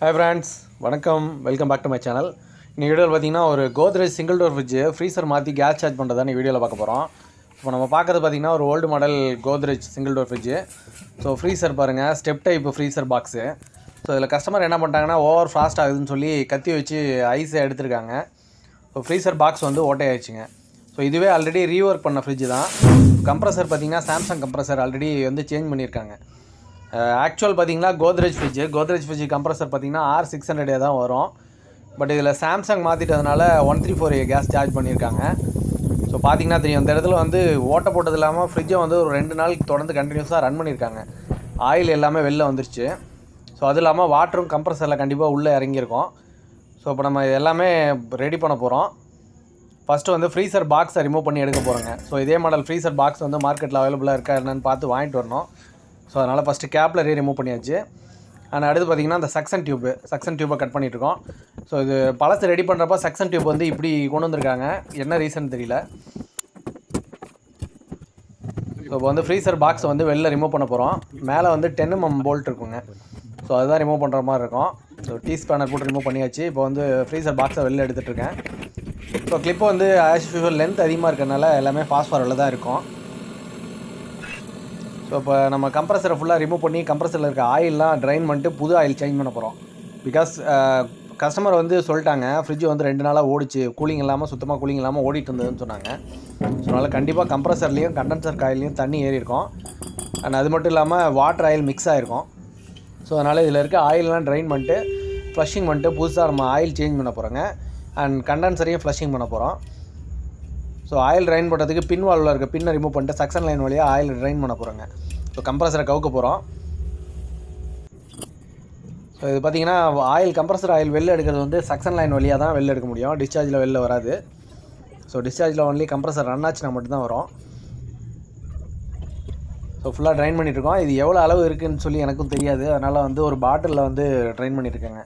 Hi friends, வணக்கம். Welcome back to my channel. இந்த வீடியோவில் பார்த்தீங்கன்னா ஒரு Godrej single door fridge freezer மாற்றி கேஸ் சார்ஜ் பண்ணுறதான வீடியோவில் பார்க்க போகிறோம். இப்போ நம்ம பார்க்குறது பார்த்தீங்கன்னா ஒரு old model Godrej single door fridge. So freezer பாருங்கள், step type freezer box. So இதில் கஸ்டமர் என்ன பண்ணிட்டாங்கன்னா ஓவர் ஃபாஸ்ட் ஆகுதுன்னு சொல்லி கத்தி வச்சு ஐஸை எடுத்திருக்காங்க. ஸோ ஃப்ரீசர் பாக்ஸ் வந்து ஓட்டையாயிடுச்சுங்க. ஸோ இதுவே ஆல்ரெடி ரீஒர்க் பண்ண ஃப்ரிட்ஜ் தான். கம்ப்ரஸர் பார்த்தீங்கன்னா சாம்சங் கம்ப்ரஸர் ஆல்ரெடி வந்து சேஞ்ச் பண்ணியிருக்காங்க. ஆக்சுவல் பார்த்தீங்கன்னா கோத்ரேஜ் ஃப்ரிட்ஜ் கம்ப்ரஸர் பார்த்தீங்கன்னா R600 தான் வரும். பட் இதில் சாம்சங் மாற்றிட்டதுனால 134A கேஸ் சார்ஜ் பண்ணியிருக்காங்க. ஸோ பார்த்தீங்கன்னா தெரியும், இந்த இடத்துல வந்து ஓட்டை போட்டது இல்லாமல் ஃப்ரிட்ஜை வந்து ஒரு 2 நாளைக்கு தொடர்ந்து கண்டினியூஸாக ரன் பண்ணியிருக்காங்க. ஆயில் எல்லாமே வெளில வந்துருச்சு. ஸோ அது இல்லாமல் வாட்டரும் கம்ப்ரஸரில் கண்டிப்பாக உள்ளே இறங்கியிருக்கும். ஸோ இப்போ நம்ம எல்லாமே ரெடி பண்ண போகிறோம். ஃபஸ்ட்டு வந்து ஃப்ரீசர் பாக்ஸை ரிமூவ் பண்ணி எடுக்க போகிறோங்க. ஸோ இதே மாடல் ஃப்ரீசர் பாக்ஸ் வந்து மார்க்கெட்டில் அவைலபிளாக இருக்கா என்னன்னு பார்த்து வாங்கிட்டு வரணும். ஸோ அதனால் ஃபஸ்ட்டு கேப்லரி ரிமூவ் பண்ணியாச்சு. அண்ட் அடுத்து பார்த்திங்கன்னா அந்த சக்ஷன் டியூப்பை கட் பண்ணிகிட்ருக்கோம். ஸோ இது பழசு ரெடி பண்ணுறப்ப சக்ஷன் டியூப் வந்து இப்படி கொண்டு வந்திருக்காங்க, என்ன ரீசன் தெரியல. ஸோ இப்போ வந்து ஃப்ரீசர் பாக்ஸை வந்து வெளில ரிமூவ் பண்ண போகிறோம். மேலே வந்து 10mm போல்ட் இருக்குங்க. ஸோ அதுதான் ரிமூவ் பண்ணுற மாதிரி இருக்கும். ஸோ டீ ஸ்பேனர் போட்டு ரிமூவ் பண்ணியாச்சு. இப்போ வந்து ஃப்ரீசர் பாக்ஸை வெளில எடுத்துகிட்ருக்கேன். ஸோ கிளிப்பு வந்து ஆஸ் யூஷுவல் லென்த் அதிகமாக இருக்கிறதுனால எல்லாமே ஃபாஸ்ட் ஃபார்வர்டில் தான் இருக்கும். ஸோ இப்போ நம்ம கம்ப்ரஸரை ஃபுல்லாக ரிமூவ் பண்ணி கம்ப்ரஸரில் இருக்க ஆயிலெலாம் ட்ரைன் பண்ணிட்டு புது ஆயில் சேஞ்ச் பண்ண போகிறோம். பிகாஸ் கஸ்டமர் வந்து சொல்லிட்டாங்க, ஃப்ரிட்ஜ் வந்து 2 நாளாக ஓடிச்சு, கூலிங் இல்லாமல் சுத்தமாக கூலிங் இல்லாமல் ஓடிட்டு இருந்ததுன்னு சொன்னாங்க. ஸோ அதனால் கண்டிப்பாக கம்ப்ரஸர்லேயும் கண்டென்சர் காயிலையும் தண்ணி ஏறி இருக்கும். அண்ட் அது மட்டும் இல்லாமல் வாட்டர் ஆயில் மிக்ஸ் ஆகிருக்கும். ஸோ அதனால் இதில் இருக்க ஆயிலெலாம் ட்ரைன் பண்ணிட்டு ஃப்ளஷிங் பண்ணிட்டு புதுசாக நம்ம ஆயில் சேஞ்ச் பண்ண போகிறோங்க. அண்ட் கண்டென்சரையும் ஃப்ளஷிங் பண்ண போகிறோம். ஸோ ஆயில் ட்ரைன் பண்ணுறதுக்கு பின் வால்வில் இருக்க பின்னை ரிமூவ் பண்ணிட்டு சக்ஷன் லைன் வழியாக ஆயில் ட்ரைன் பண்ண போகிறோங்க. ஸோ கம்ப்ரஸரை கவுக்க போகிறோம். ஸோ இது பார்த்திங்கன்னா கம்ப்ரஸர் ஆயில் வெளில எடுக்கிறது வந்து சக்ஷன் லைன் வழியாக தான் வெளில எடுக்க முடியும். டிஸ்சார்ஜில் வெளில வராது. ஸோ டிஸ்சார்ஜில் ஒன்லி கம்ப்ரஸர் ரன் ஆச்சுன்னா மட்டும்தான் வரும். ஸோ ஃபுல்லாக ட்ரைன் பண்ணிட்டுருக்கோம். இது எவ்வளோ அளவு இருக்குதுன்னு சொல்லி எனக்கும் தெரியாது. அதனால் வந்து ஒரு பாட்டிலில் வந்து ட்ரைன் பண்ணியிருக்கேங்க.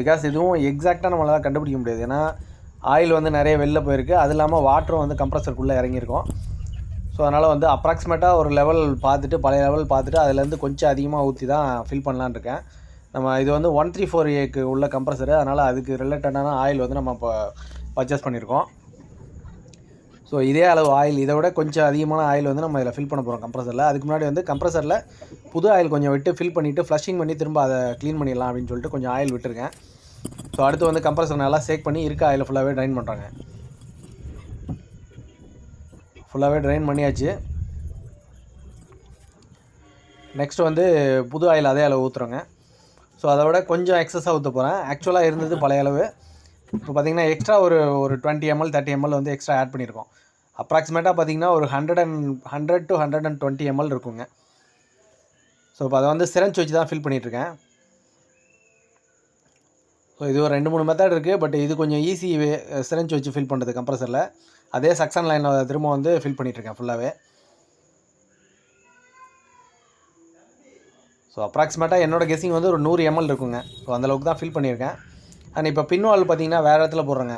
பிகாஸ் இதுவும் எக்ஸாக்டாக நம்மளால் கண்டுபிடிக்க முடியாது. ஏன்னா ஆயில் வந்து நிறைய வெளில போயிருக்கு. அது இல்லாமல் வாட்டரும் வந்து கம்ப்ரஸருக்குள்ளே இறங்கியிருக்கும். ஸோ அதனால் வந்து அப்ராக்சிமேட்டாக ஒரு லெவல் பார்த்துட்டு, பழைய லெவல் பார்த்துட்டு அதுலேருந்து கொஞ்சம் அதிகமாக ஊற்றி தான் ஃபில் பண்ணலான்னு இருக்கேன். நம்ம இது வந்து 134Aக்கு உள்ள கம்ப்ரஸரு, அதனால் அதுக்கு ரிலேட்டடான ஆயில் வந்து நம்ம இப்போ பர்ச்சேஸ் பண்ணியிருக்கோம். ஸோ இதே அளவு ஆயில், இதை விட கொஞ்சம் அதிகமான ஆயில் வந்து நம்ம இதில் ஃபில் பண்ண போகிறோம் கம்ப்ரஸரில். அதுக்கு முன்னாடி வந்து கம்ப்ரஸரில் புது ஆயில் கொஞ்சம் விட்டு ஃபில் பண்ணிவிட்டு ஃப்ளஷிங் பண்ணி திரும்ப அதை க்ளீன் பண்ணிடலாம் அப்படின்னு சொல்லிட்டு கொஞ்சம் ஆயில் விட்டுருக்கேன். ஸோ அடுத்து வந்து கம்ப்ரஸர் நல்லா சேக் பண்ணி இருக்க ஆயில் ஃபுல்லாகவே ட்ரைன் பண்ணுறாங்க. ஃபுல்லாகவே ட்ரைன் பண்ணியாச்சு. நெக்ஸ்ட் வந்து புது ஆயில் அதே அளவு ஊற்றுறோங்க. ஸோ அதை விட கொஞ்சம் எக்ஸஸாக ஊற்ற போகிறேன். ஆக்சுவலாக இருந்தது பழைய அளவு. இப்போ பார்த்திங்கன்னா எக்ஸ்ட்ரா ஒரு 20 ml 30 ml வந்து எக்ஸ்ட்ரா ஆட் பண்ணியிருக்கோம். அப்ராக்சிமேட்டாக பார்த்திங்கன்னா ஒரு 100 to 120 ml இருக்குங்க. ஸோ இப்போ அதை வந்து சிரஞ்ச் வச்சு தான் ஃபில் பண்ணிகிட்ருக்கேன். ஸோ இது ஒரு 2-3 மெத்தட் இருக்குது. பட் இது கொஞ்சம் ஈஸி சிரஞ்ச் வச்சு ஃபில் பண்ணுறது கம்ப்ரஸரில். அதே சக்ஷன் லைனில் திரும்ப வந்து ஃபில் பண்ணிகிட்ருக்கேன் ஃபுல்லாகவே. ஸோ அப்ராக்சிமேட்டாக என்னோடய கெஸ்ஸிங் வந்து ஒரு 100 ml இருக்குங்க. ஸோ அந்தளவுக்கு தான் ஃபில் பண்ணியிருக்கேன். அண்ட் இப்போ பின் வால் பார்த்திங்கன்னா வேறு இடத்துல போடுறோங்க.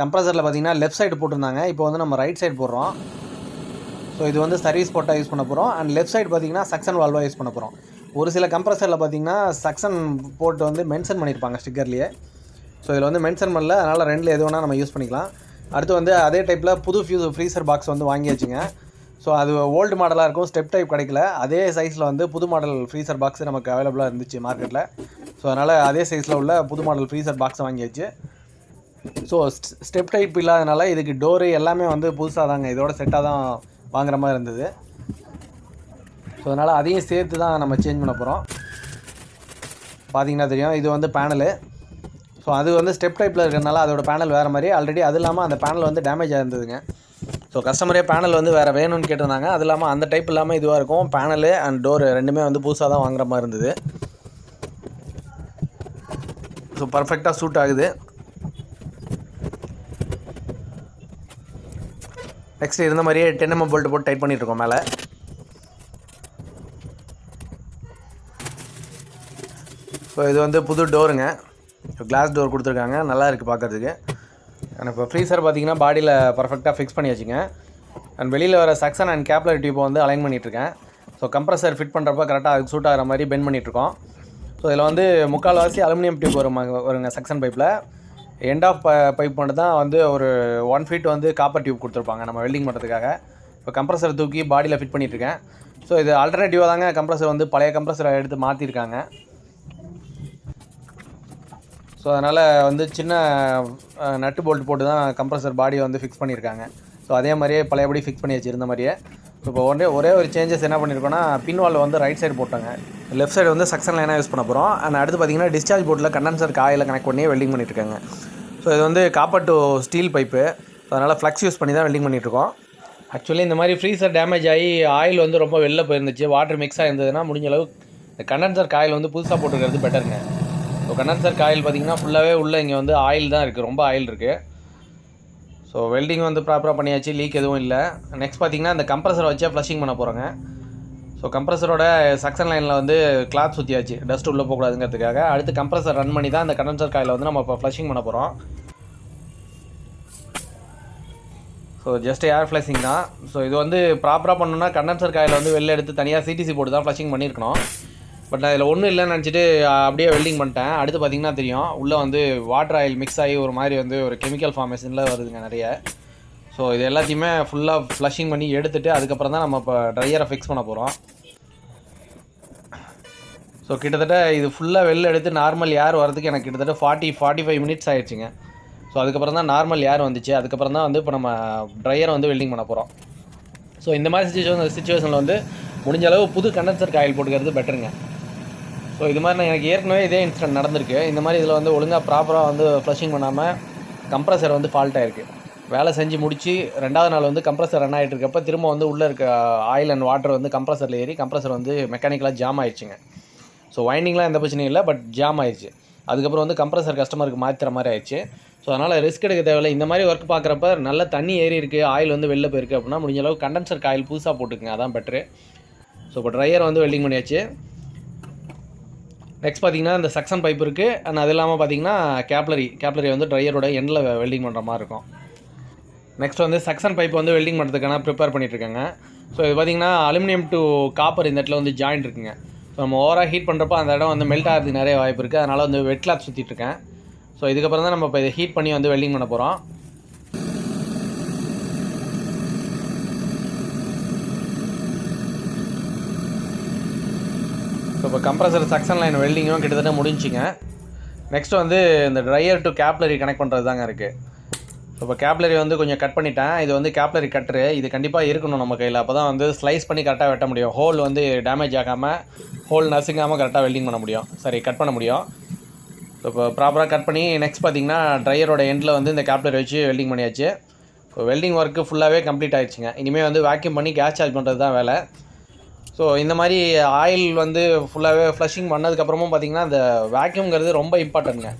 கம்ப்ரஸரில் பார்த்திங்கன்னா லெஃப்ட் சைடு போட்டிருந்தாங்க, இப்போ வந்து நம்ம ரைட் சைடு போடுறோம். ஸோ இது வந்து சர்வீஸ் போட்டால் யூஸ் பண்ண போகிறோம். அண்ட் லெஃப்ட் சைடு பார்த்திங்கன்னா சக்ஷன் வால்வாக யூஸ் பண்ண போகிறோம். ஒரு சில கம்ப்ரஸரில் பார்த்திங்கன்னா சக்ஷன் போட்டு வந்து மென்ஷன் பண்ணியிருப்பாங்க ஸ்டிக்கர்லேயே. ஸோ இதில் வந்து மென்ஷன் பண்ணல, அதனால் 2ல் எது வேணால் நம்ம யூஸ் பண்ணிக்கலாம். அடுத்து வந்து அதே டைப்பில் புது ஃப்ரீசர் பாக்ஸ் வந்து வாங்கியாச்சுங்க. ஸோ அது ஓல்டு மாடலாக இருக்கும், ஸ்டெப் டைப் கிடைக்கல. அதே சைஸில் வந்து புது மாடல் ஃப்ரீசர் பாக்ஸ் நமக்கு அவைலபிளாக இருந்துச்சு மார்க்கெட்டில். ஸோ அதனால் அதே சைஸில் உள்ள புது மாடல் ஃப்ரீசர் பாக்ஸை வாங்கியாச்சு. ஸோ ஸ்டெப் டைப் இல்லாதனால இதுக்கு டோரு எல்லாமே வந்து புதுசாக தாங்க, இதோட செட்டாக தான் வாங்குற மாதிரி இருந்தது. ஸோ அதனால் அதையும் சேர்த்து தான் நம்ம சேஞ்ச் பண்ண போகிறோம். பார்த்திங்கன்னா தெரியும், இது வந்து பேனலு. ஸோ அது வந்து ஸ்டெப் டைப்பில் இருக்கிறதுனால அதோட பேனல் வேறு மாதிரி. ஆல்ரெடி அது இல்லாமல் அந்த பேனல் வந்து டேமேஜ் ஆகிருந்ததுங்க. ஸோ கஸ்டமரே பேனல் வந்து வேறு வேணும்னு கேட்டிருந்தாங்க. அது இல்லாமல் அந்த டைப் இல்லாமல் இதுவாக இருக்கும். பேனலு அண்ட் டோரு ரெண்டுமே வந்து புதுசாக தான் வாங்குற மாதிரி இருந்தது. ஸோ பர்ஃபெக்டாக சூட் ஆகுது. நெக்ஸ்ட் இருந்த மாதிரியே 10mm போல்ட்டு போட்டு டைட் பண்ணிகிட்ருக்கோம் மேலே. ஸோ இது வந்து புது டோருங்க. கிளாஸ் டோர் கொடுத்துருக்காங்க, நல்லா இருக்குது பார்க்குறதுக்கு. அண்ட் இப்போ ஃப்ரீசர் பார்த்திங்கன்னா பாடியில் பர்ஃபெக்டாக ஃபிக்ஸ் பண்ணியாச்சுங்க. அண்ட் வெளியில் வர சக்ஷன் அண்ட் கேப்லர் டியூப்பை வந்து அலைன் பண்ணிகிட்ருக்கேன். ஸோ கம்ப்ரஸர் ஃபிட் பண்ணுறப்ப கரெக்டாக அதுக்கு சூட் ஆகிற மாதிரி பெண்ட் பண்ணிகிட்ருக்கோம். ஸோ இதில் வந்து முக்கால்வாசி அலுமினியம் டியூப் வருங்க செக்ஷன் பைப்பில். எண்ட் ஆஃப் பைப் மட்டும் தான் வந்து ஒரு 1 ஃபீட் வந்து காப்பர் டியூப் கொடுத்துருப்பாங்க நம்ம வெல்டிங் பண்ணுறதுக்காக. இப்போ கம்ப்ரஸர் தூக்கி பாடியில் ஃபிட் பண்ணிகிட்ருக்கேன். ஸோ இது ஆல்டர்னேட்டிவாக தாங்க கம்ப்ரஸர் வந்து பழைய கம்ப்ரஸரை எடுத்து மாற்றிருக்காங்க. ஸோ அதனால் வந்து சின்ன நட்டு போல்ட் போட்டு தான் கம்ப்ரஸர் பாடியை வந்து ஃபிக்ஸ் பண்ணியிருக்காங்க. ஸோ அதே மாதிரியே பழையபடி ஃபிக்ஸ் பண்ணி வச்சுருந்த மாதிரியே. இப்போ ஒரே ஒரு சேஞ்சஸ் என்ன பண்ணியிருக்கோன்னா, பின்வால் வந்து ரைட் சைடு போட்டாங்க. லெஃப்ட் சைடு வந்து செக்ஷன் லைனாக யூஸ் பண்ண போகிறோம். அண்ட் அடுத்து பார்த்திங்கன்னா டிஸ்சார்ஜ் போர்ட்டில் கண்டென்சர் காயில் கனெக்ட் பண்ணி வெல்டிங் பண்ணிட்டுருக்காங்க. ஸோ இது வந்து copper to steel pipe. So அதனால் ஃப்ளக்ஸ் யூஸ் பண்ணி தான் வெல்டிங் பண்ணிகிட்ருக்கோம். ஆக்சுவலி இந்த மாதிரி ஃப்ரீசர் டேமேஜ் ஆகி ஆயில் வந்து ரொம்ப வெளில போயிருந்துச்சு, வாட்டர் மிக்ஸ் ஆகிருந்ததுன்னா முடிஞ்ச அளவு இந்த கண்டென்சர் காயில் வந்து புதுசாக போட்டுக்கிறது பெட்டருங்க. ஸோ கண்டென்சர் காயில் பார்த்திங்கன்னா ஃபுல்லாகவே உள்ளே இங்கே வந்து ஆயில் தான் இருக்குது, ரொம்ப ஆயில் இருக்குது. ஸோ வெல்டிங் வந்து ப்ராப்பராக பண்ணியாச்சு, லீக் எதுவும் இல்லை. நெக்ஸ்ட் பார்த்திங்கன்னா இந்த கம்ப்ரஸரை வச்சே ஃப்ளஷிங் பண்ண போகிறோங்க. ஸோ கம்ப்ரஸரோட செக்ஷன் லைனில் வந்து கிளாத் சுற்றியாச்சு, டஸ்ட் உள்ளே போகக்கூடாதுங்கிறதுக்காக. அடுத்து கம்ப்ரஸர் ரன் பண்ணி தான் இந்த கண்டென்சர் காயில் வந்து நம்ம இப்போ ஃப்ளஷிங் பண்ண போகிறோம். ஸோ ஜஸ்ட் ஏர் ஃப்ளஷிங் தான். ஸோ இது வந்து ப்ராப்பராக பண்ணணுன்னா கண்டென்சர் காயில் வந்து வெளில எடுத்து தனியாக சிடிசி போட்டு தான் ஃப்ளஷிங் பண்ணியிருக்கணும். பட் நான் இதில் ஒன்றும் இல்லைன்னு நினச்சிட்டு அப்படியே வெல்டிங் பண்ணிட்டேன். அடுத்து பார்த்திங்கன்னா தெரியும், உள்ளே வந்து வாட்டர் ஆயில் மிக்ஸ் ஆகி ஒரு மாதிரி வந்து ஒரு கெமிக்கல் ஃபார்மேஷனில் வருதுங்க நிறைய. ஸோ இது எல்லாத்தையுமே ஃபுல்லாக ஃப்ளஷிங் பண்ணி எடுத்துகிட்டு அதுக்கப்புறம் தான் நம்ம இப்போ ட்ரையரை ஃபிக்ஸ் பண்ண போகிறோம். ஸோ கிட்டத்தட்ட இது ஃபுல்லாக வெளில எடுத்து நார்மல் ஏர் வரதுக்கு எனக்கு கிட்டத்தட்ட 45 மினிட்ஸ் ஆகிடுச்சிங்க. ஸோ அதுக்கப்புறம் தான் நார்மல் ஏர் வந்துச்சு. அதுக்கப்புறம் தான் வந்து இப்போ நம்ம ட்ரையரை வந்து வெல்டிங் பண்ண போகிறோம். ஸோ இந்த மாதிரி சுச்சுவேஷனில் வந்து முடிஞ்ச அளவு புது கண்டென்சர் காயில் போட்டுக்கிறது பெட்டருங்க. ஸோ இது மாதிரி எனக்கு ஏற்கனவே இதே இன்சிடென்ட் நடந்திருக்கு. இந்த மாதிரி இதில் வந்து ஒழுங்காக ப்ராப்பராக வந்து ஃப்ளஷிங் பண்ணாமல் கம்ப்ரஸர் வந்து ஃபால்ட் ஆகிருக்கு. வேலை செஞ்சு முடித்து 2வது நாள் வந்து கம்ப்ரஸர் ரன் ஆகிட்டு இருக்கப்போ திரும்ப வந்து உள்ளே இருக்க ஆயில் அண்ட் வாட்டர் வந்து கம்ப்ரஸரில் ஏறி கம்ப்ரஸர் வந்து மெக்கானிக்கலாக ஜாம் ஆயிடுச்சுங்க. ஸோ வைண்டிங்லாம் எந்த பிரச்சனையும் இல்லை, பட் ஜாம் ஆயிடுச்சு. அதுக்கப்புறம் வந்து கம்ப்ரஸர் கஸ்டமருக்கு மாற்றுற மாதிரி ஆயிடுச்சு. ஸோ அதனால் ரிஸ்க் எடுக்க தேவையில்லை. இந்த மாதிரி ஒர்க் பார்க்குறப்ப நல்ல தண்ணி ஏறி இருக்குது, ஆயில் வந்து வெளில போயிருக்கு அப்படின்னா முடிஞ்ச அளவு கண்டென்சர் காயில் புதுசாக போட்டுக்குங்க, அதான் பெட்ரு. ஸோ இப்போ ட்ரையர் வந்து வெல்டிங் பண்ணியாச்சு. நெக்ஸ்ட் பார்த்திங்கன்னா இந்த செக்ஷன் பைப் இருக்குது. அண்ட் அது இல்லாமல் பார்த்திங்கன்னா கேப்லரி வந்து ட்ரையரோட எண்டில் வெல்டிங் பண்ணுற மாதிரி இருக்கும். நெக்ஸ்ட் வந்து செக்ஷன் பைப் வந்து வெல்டிங் பண்ணுறதுக்கான ப்ரிப்பேர் பண்ணிட்டுருக்காங்க. ஸோ இது பார்த்திங்கன்னா அலுமினியம் டு காப்பர் இந்த இடத்துல வந்து ஜாயிண்ட் இருக்குங்க. ஸோ நம்ம ஓவராக ஹீட் பண்ணுறப்போ அந்த இடம் வந்து மெல்ட் ஆகிறதுக்கு நிறைய வாய்ப்பு இருக்குது. அதனால் வந்து வெட் கிளாத் சுற்றிட்டுருக்கேன். ஸோ இதுக்கப்புறம் தான் நம்ம இப்போ இதை ஹீட் பண்ணி வந்து வெல்டிங் பண்ண போகிறோம். ஸோ இப்போ கம்ப்ரஸர் செக்ஷன் லைன் வெல்டிங்கும் கிட்டத்தட்ட முடிஞ்சிங்க. நெக்ஸ்ட் வந்து இந்த ட்ரையர் டு கேப்லரி கனெக்ட் பண்ணுறது தாங்க இருக்குது. ஸோ இப்போ கேப்லரி வந்து கொஞ்சம் கட் பண்ணிட்டேன். இது வந்து கேப்லரி கட்ரு, இது கண்டிப்பாக இருக்கணும் நம்ம கையில். அப்போ தான் வந்து ஸ்லைஸ் பண்ணி கரெக்டாக வெட்ட முடியும். ஹோல் வந்து டேமேஜ் ஆகாமல், ஹோல் நசுங்காமல் கரெக்டாக வெல்டிங் பண்ண முடியும், கட் பண்ண முடியும். ஸோ இப்போ ப்ராப்பராக கட் பண்ணி நெக்ஸ்ட் பார்த்திங்கன்னா ட்ரையரோட எண்டில் வந்து இந்த கேப்லரி வச்சு வெல்டிங் பண்ணியாச்சு. ஸோ வெல்டிங் ஒர்க்கு ஃபுல்லாகவே கம்ப்ளீட் ஆகிடுச்சிங்க. இனிமேல் வந்து வேக்யூம் பண்ணி கேஸ் சார்ஜ் பண்ணுறது தான் வேலை. ஸோ இந்த மாதிரி ஆயில் வந்து ஃபுல்லாகவே ஃப்ளஷிங் பண்ணதுக்கப்புறமும் பார்த்திங்கன்னா இந்த வேக்யூம்ங்கிறது ரொம்ப இம்பார்ட்டன்ட்ங்க.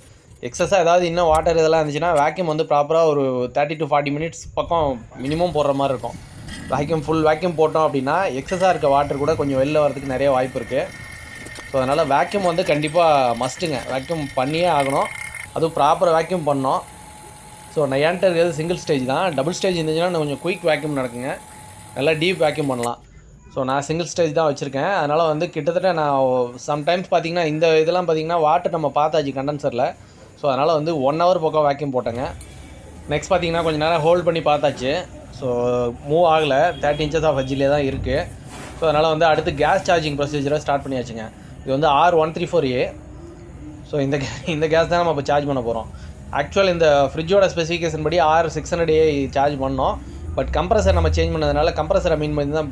எக்ஸஸாக ஏதாவது இன்னும் வாட்டர் இதெல்லாம் இருந்துச்சுன்னா வேக்யூம் வந்து ப்ராப்பராக ஒரு 30 to 40 மினிட்ஸ் பக்கம் மினிமம் போடுற மாதிரி இருக்கும். ஃபுல் வேக்யூம் போட்டோம் அப்படின்னா எக்ஸஸாக இருக்க வாட்டர் கூட கொஞ்சம் வெளில வரதுக்கு நிறைய வாய்ப்பு இருக்குது. ஸோ அதனால் வேக்யூம் வந்து கண்டிப்பாக மஸ்ட்டுங்க. வேக்யூம் பண்ணியே ஆகணும், அதுவும் ப்ராப்பராக வேக்யூம் பண்ணோம். ஸோ நான் ஏன்ட்டு இருக்கிறது சிங்கிள் ஸ்டேஜ் தான். டபுள் ஸ்டேஜ் இருந்துச்சுன்னா கொஞ்சம் குயிக் வேக்யூம் நடக்குங்க, நல்லா டீப் வேக்யூம் பண்ணலாம். ஸோ நான் சிங்கிள் ஸ்டேஜ் தான் வச்சுருக்கேன். அதனால் வந்து கிட்டத்தட்ட நான் சம்டைம்ஸ் பார்த்திங்கன்னா இந்த இதெல்லாம் பார்த்திங்கன்னா வாட்டர் நம்ம பார்த்தாச்சு கண்டென்சரில். ஸோ அதனால் வந்து 1 hour பக்கம் வேக்யூம் போட்டேங்க. நெக்ஸ்ட் பார்த்திங்கன்னா கொஞ்சம் நேரம் ஹோல்ட் பண்ணி பார்த்தாச்சு. ஸோ மூவ் ஆகலை, 30 inches ஆஃப் ஹெஜ்ஜிலே தான் இருக்குது. ஸோ அதனால் வந்து அடுத்து கேஸ் சார்ஜிங் ப்ரொசீஜரை ஸ்டார்ட் பண்ணியாச்சுங்க. இது வந்து R134A. ஸோ இந்த கேஸ் தான் நம்ம இப்போ சார்ஜ் பண்ண போகிறோம். ஆக்சுவல் இந்த ஃப்ரிட்ஜோட ஸ்பெசிஃபிகேஷன் படி R600A சார்ஜ் பண்ணோம். பட் கம்ப்ரஸர் நம்ம சேஞ்ச் பண்ணதுனால கம்ப்ரஸரை மீன் பண்ணி தான்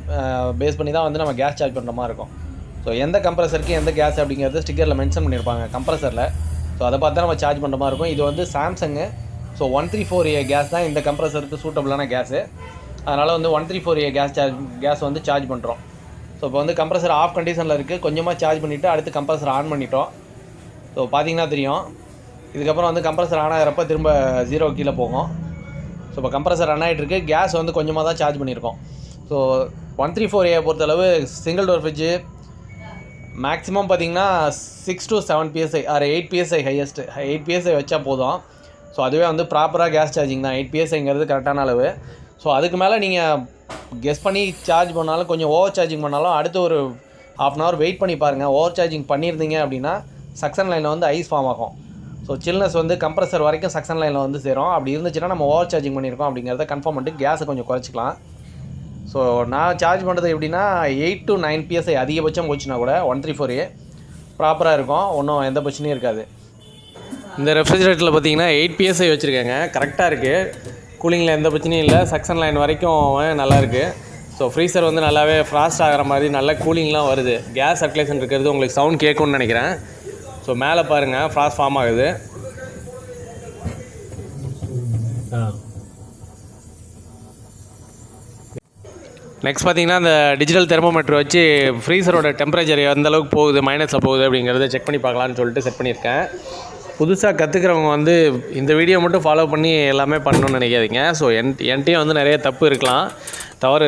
பேஸ் பண்ணி தான் வந்து நம்ம கேஸ் சார்ஜ் பண்ணுற மாதிரி இருக்கும். ஸோ எந்த கம்ப்ரஸருக்கு எந்த கேஸ் அப்படிங்கிறது ஸ்டிக்கரில் மென்ஷன் பண்ணியிருப்பாங்க கம்ப்ரஸரில். ஸோ அதை பார்த்து தான் நம்ம சார்ஜ் பண்ணுற மாதிரி இருக்கும். இது வந்து சாம்சங்கு. ஸோ 134A கேஸ் தான் இந்த கம்ப்ரஸருக்கு சூட்டபுளான கேஸு. அதனால் வந்து 134A கேஸ் வந்து சார்ஜ் பண்ணுறோம். ஸோ இப்போ வந்து கம்ப்ரஸர் ஆஃப் கண்டிஷனில் இருக்குது. கொஞ்சமாக சார்ஜ் பண்ணிவிட்டு அடுத்து கம்ப்ரஸர் ஆன் பண்ணிட்டோம். ஸோ பார்த்திங்கன்னா தெரியும், இதுக்கப்புறம் வந்து கம்ப்ரஸர் ஆன் ஆகிறப்ப திரும்ப 0 கீழே போகும். ஸோ இப்போ கம்ப்ரஸர் ரன் ஆகிட்டு இருக்குது. கேஸ் வந்து கொஞ்சமாக தான் சார்ஜ் பண்ணியிருக்கோம். ஸோ 134A பொறுத்தளவு சிங்கிள் டோர் ஃப்ரிட்ஜு மேக்ஸிமம் பார்த்திங்கன்னா 6 to 7 PSI or 8 PSI highest 8 PSI வச்சா போதும். ஸோ அதுவே வந்து ப்ராப்பராக கேஸ் சார்ஜிங் தான். 8 PSIங்கிறது கரெக்டான அளவு. ஸோ அதுக்கு மேலே நீங்கள் கெஸ் பண்ணி சார்ஜ் பண்ணாலும், கொஞ்சம் ஓவர் சார்ஜிங் பண்ணாலும் அடுத்து ஒரு 1/2 hour வெயிட் பண்ணி பாருங்கள். ஓவர் சார்ஜிங் பண்ணியிருந்தீங்க அப்படின்னா சக்ஷன் லைனில் வந்து ஐஸ் ஃபார்ம் ஆகும். ஸோ சில்னஸ் வந்து கம்ப்ரஸர் வரைக்கும் சக்ஷன் லைனில் வந்து சேரும். அப்படி இருந்துச்சுன்னா நம்ம ஓவர் சார்ஜிங் பண்ணியிருக்கோம் அப்படிங்கிறத கன்ஃபார்ம் பண்ணிட்டு கேஸை கொஞ்சம் குறைச்சிக்கலாம். ஸோ நான் சார்ஜ் பண்ணுறது எப்படின்னா 8 to 9 PSI அதிகபட்சம் போச்சுன்னா கூட 134A ப்ராப்பராக இருக்கும், ஒன்றும் எந்த பிரச்சனையும் இருக்காது. இந்த ரெஃப்ரிஜரேட்டரில் பார்த்தீங்கன்னா 8 PSI வச்சுருக்கேங்க, கரெக்டாக இருக்குது. கூலிங்கில் எந்த பிரச்சனையும் இல்லை, சக்ஷன் லைன் வரைக்கும் நல்லாயிருக்கு. ஸோ ஃப்ரீசர் வந்து நல்லாவே ஃப்ராஸ்ட் ஆகிற மாதிரி நல்ல கூலிங்லாம் வருது. கேஸ் சர்க்குலேஷன் இருக்கிறது உங்களுக்கு சவுண்ட் கேட்கும்னு நினைக்கிறேன். ஸோ மேலே பாருங்கள் ஃப்ராஸ்ட் ஃபார்ம் ஆகுது. நெக்ஸ்ட் பார்த்தீங்கன்னா இந்த டிஜிட்டல் தெர்மோமீட்டர் வச்சு ஃப்ரீசரோட டெம்பரேச்சர் எந்த அளவுக்கு போகுது, மைனஸில் போகுது அப்படிங்கிறத செக் பண்ணி பார்க்கலான்னு சொல்லிட்டு செட் பண்ணியிருக்கேன். புதுசாக கற்றுக்கிறவங்க வந்து இந்த வீடியோ மட்டும் ஃபாலோ பண்ணி எல்லாமே பண்ணணும்னு நினைக்காதீங்க. ஸோ என்கிட்டையும் வந்து நிறைய தவறு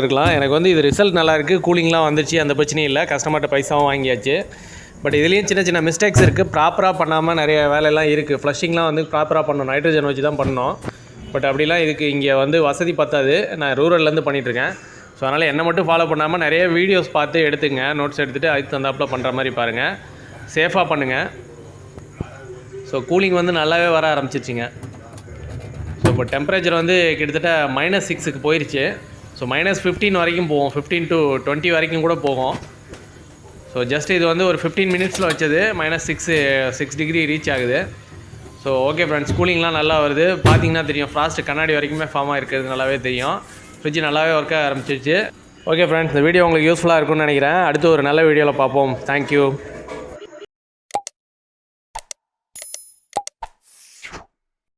இருக்கலாம். எனக்கு வந்து இது ரிசல்ட் நல்லாயிருக்கு, கூலிங்லாம் வந்துச்சு, அந்த பிரச்சனையும் இல்லை, கஸ்டமர்கிட்ட பைசாவும் வாங்கியாச்சு. பட் இதுலேயும் சின்ன சின்ன மிஸ்டேக்ஸ் இருக்குது, ப்ராப்பராக பண்ணாமல் நிறைய வேலையெல்லாம் இருக்குது. ஃப்ளஷிங்லாம் வந்து ப்ராப்பராக பண்ணணும், நைட்ரஜன் வச்சு தான் பண்ணணும். பட் அப்படிலாம் இதுக்கு இங்கே வந்து வசதி பத்தாது. நான் ரூரல்லேருந்து பண்ணிகிட்ருக்கேன். ஸோ அதனால் என்னை மட்டும் ஃபாலோ பண்ணாமல் நிறைய வீடியோஸ் பார்த்து எடுத்துங்க, நோட்ஸ் எடுத்துகிட்டு அதுக்கு தந்தாப்பில் பண்ணுற மாதிரி பாருங்கள். சேஃபாக பண்ணுங்கள். ஸோ கூலிங் வந்து நல்லாவே வர ஆரம்பிச்சிருச்சிங்க. ஸோ இப்போ டெம்பரேச்சர் வந்து கிட்டத்தட்ட -6க்கு போயிடுச்சு. ஸோ -15 வரைக்கும் போகும், 15 to 20 வரைக்கும் கூட போகும். ஸோ ஜஸ்ட் இது வந்து ஒரு 15 மினிட்ஸில் வச்சது -6 டிகிரி ரீச் ஆகுது. ஸோ ஓகே ஃப்ரெண்ட்ஸ், கூலிங்லாம் நல்லா வருது. பார்த்தீங்கன்னா தெரியும், ஃப்ராஸ்ட் கண்ணாடி வரைக்குமே ஃபார்ம் ஆகிருக்கிறது நல்லாவே தெரியும். ஃப்ரிட்ஜ் நல்லாவே ஒர்க் ஆக ஆரம்பிச்சிருச்சு. ஓகே ஃப்ரெண்ட்ஸ், இந்த வீடியோ உங்களுக்கு யூஸ்ஃபுல்லாக இருக்கும்னு நினைக்கிறேன். அடுத்து ஒரு நல்ல வீடியோவில் பார்ப்போம். தேங்க்யூ.